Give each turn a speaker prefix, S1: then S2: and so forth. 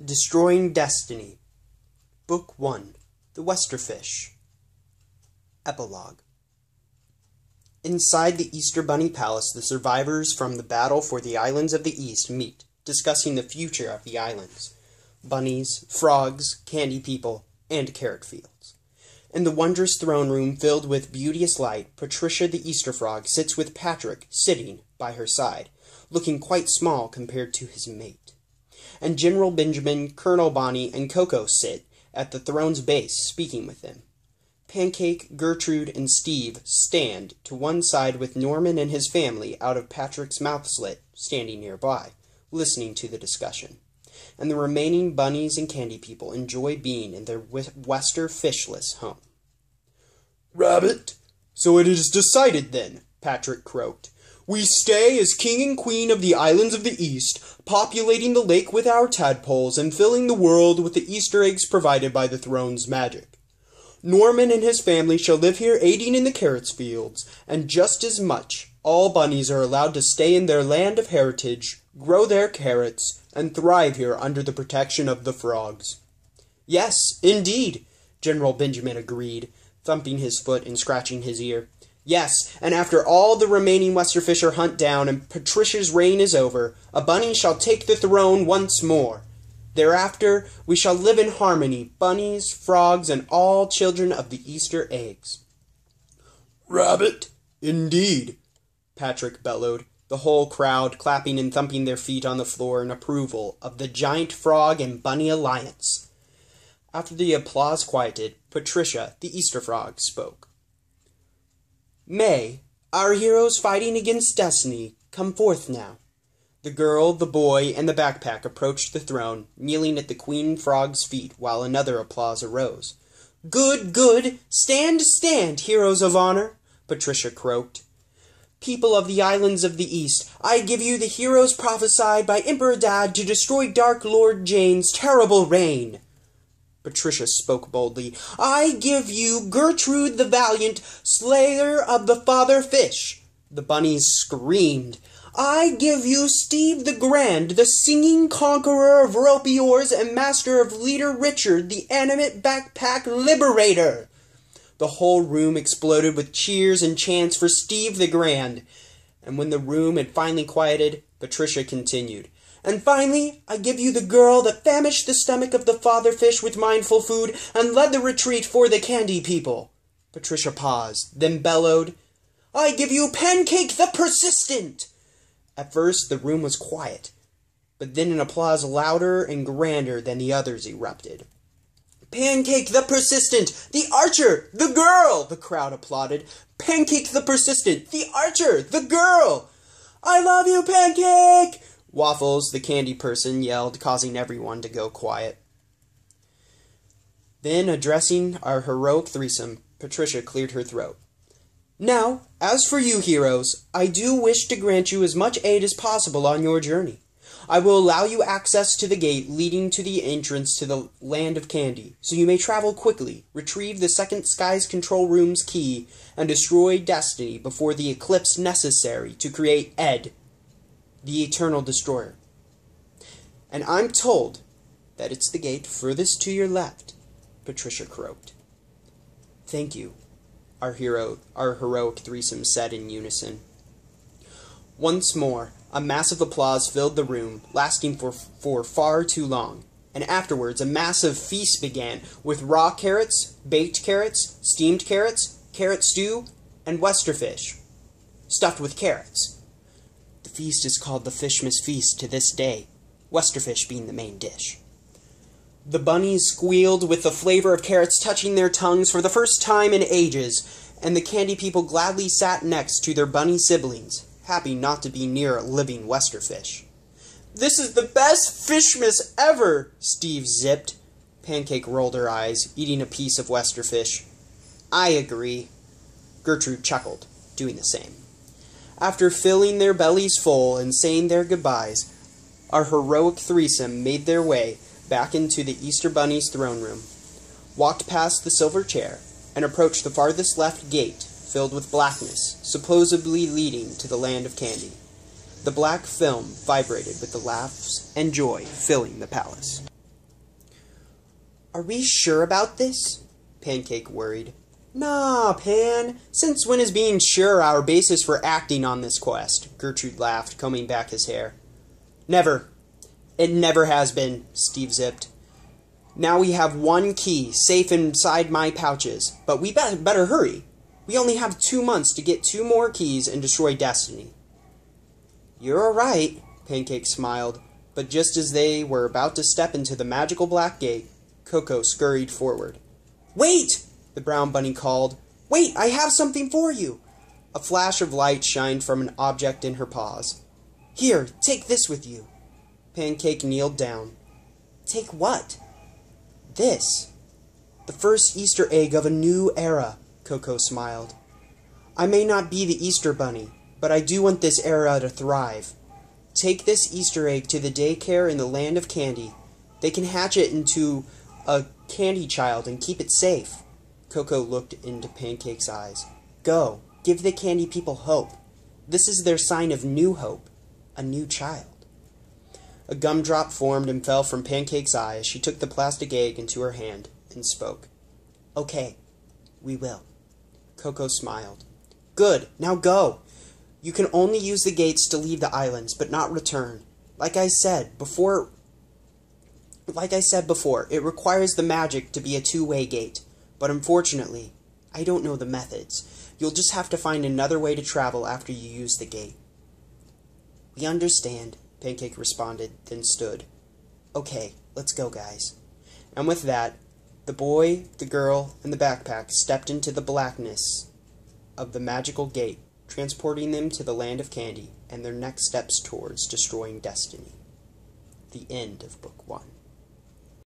S1: Destroying Destiny. Book 1. The Westerfish. Epilogue. Inside the Easter Bunny Palace, the survivors from the battle for the islands of the East meet, discussing the future of the islands. Bunnies, frogs, candy people, and carrot fields. In the wondrous throne room filled with beauteous light, Patricia the Easter Frog sits with Patrick sitting by her side, looking quite small compared to his mate. And General Benjamin, Colonel Bonnie, and Coco sit at the throne's base speaking with them. Pancake, Gertrude, and Steve stand to one side with Norman and his family out of Patrick's mouth slit standing nearby, listening to the discussion. And the remaining bunnies and candy people enjoy being in their Wester fishless home. "Rabbit, so it is decided then," Patrick croaked. "We stay as king and queen of the islands of the East, populating the lake with our tadpoles and filling the world with the Easter eggs provided by the throne's magic. Norman and his family shall live here aiding in the carrots fields, and just as much, all bunnies are allowed to stay in their land of heritage, grow their carrots, and thrive here under the protection of the frogs." "Yes, indeed," General Benjamin agreed, thumping his foot and scratching his ear. "Yes, and after all the remaining Westerfish are hunt down and Patricia's reign is over, a bunny shall take the throne once more. Thereafter, we shall live in harmony, bunnies, frogs, and all children of the Easter eggs." "Rabbit, indeed," Patrick bellowed, the whole crowd clapping and thumping their feet on the floor in approval of the giant frog and bunny alliance. After the applause quieted, Patricia, the Easter Frog, spoke. "May, our heroes fighting against destiny, come forth now." The girl, the boy, and the backpack approached the throne, kneeling at the Queen Frog's feet while another applause arose. "Good, good! Stand, stand, heroes of honor!" Patricia croaked. "People of the islands of the East, I give you the heroes prophesied by Emperor Dad to destroy Dark Lord Jane's terrible reign." Patricia spoke boldly. "I give you Gertrude the Valiant, slayer of the Father Fish." The bunnies screamed. "I give you Steve the Grand, the singing conqueror of ropey oars and master of Leader Richard, the animate backpack liberator." The whole room exploded with cheers and chants for Steve the Grand. And when the room had finally quieted, Patricia continued. "And finally, I give you the girl that famished the stomach of the father fish with mindful food and led the retreat for the candy people." Patricia paused, then bellowed, "I give you Pancake the Persistent!" At first, the room was quiet, but then an applause louder and grander than the others erupted. "Pancake the Persistent! The archer! The girl!" the crowd applauded. "Pancake the Persistent! The archer! The girl!" "I love you, Pancake!" Waffles, the candy person, yelled, causing everyone to go quiet. Then, addressing our heroic threesome, Patricia cleared her throat. "Now, as for you, heroes, I do wish to grant you as much aid as possible on your journey. I will allow you access to the gate leading to the entrance to the land of candy, so you may travel quickly, retrieve the second Skies Control Room's key, and destroy Destiny before the eclipse necessary to create Ed, the Eternal Destroyer. And I'm told that it's the gate furthest to your left," Patricia croaked. "Thank you," our heroic threesome said in unison. Once more, a massive applause filled the room, lasting for far too long, and afterwards a massive feast began, with raw carrots, baked carrots, steamed carrots, carrot stew, and westerfish, stuffed with carrots. The feast is called the Fishmas Feast to this day, westerfish being the main dish. The bunnies squealed with the flavor of carrots touching their tongues for the first time in ages, and the candy people gladly sat next to their bunny siblings, happy not to be near a living westerfish. "This is the best Fishmas ever," Steve zipped. Pancake rolled her eyes, eating a piece of westerfish. "I agree." Gertrude chuckled, doing the same. After filling their bellies full and saying their goodbyes, our heroic threesome made their way back into the Easter Bunny's throne room, walked past the silver chair, and approached the farthest left gate, filled with blackness, supposedly leading to the land of candy. The black film vibrated with the laughs and joy filling the palace. Are we sure about this? Pancake worried. Nah, Pan. Since when is being sure our basis for acting on this quest? Gertrude laughed, combing back his hair. Never. It never has been, Steve zipped. Now we have one key, safe inside my pouches, but we better hurry. We only have 2 months to get 2 more keys and destroy Destiny. You're right, Pancake smiled, but just as they were about to step into the magical black gate, Coco scurried forward. Wait! The brown bunny called. Wait, I have something for you! A flash of light shined from an object in her paws. Here, take this with you. Pancake kneeled down. Take what? This. The first Easter egg of a new era, Coco smiled. I may not be the Easter bunny, but I do want this era to thrive. Take this Easter egg to the daycare in the land of candy. They can hatch it into a candy child and keep it safe. Coco looked into Pancake's eyes. Go, give the candy people hope. This is their sign of new hope, a new child. A gumdrop formed and fell from Pancake's eye as she took the plastic egg into her hand and spoke. Okay, we will. Coco smiled. Good, now go. You can only use the gates to leave the islands, but not return. Like I said before, it requires the magic to be a two-way gate. But unfortunately, I don't know the methods. You'll just have to find another way to travel after you use the gate. We understand, Pancake responded, then stood. Okay, let's go, guys. And with that, the boy, the girl, and the backpack stepped into the blackness of the magical gate, transporting them to the land of candy and their next steps towards destroying Destiny. The end of Book 1.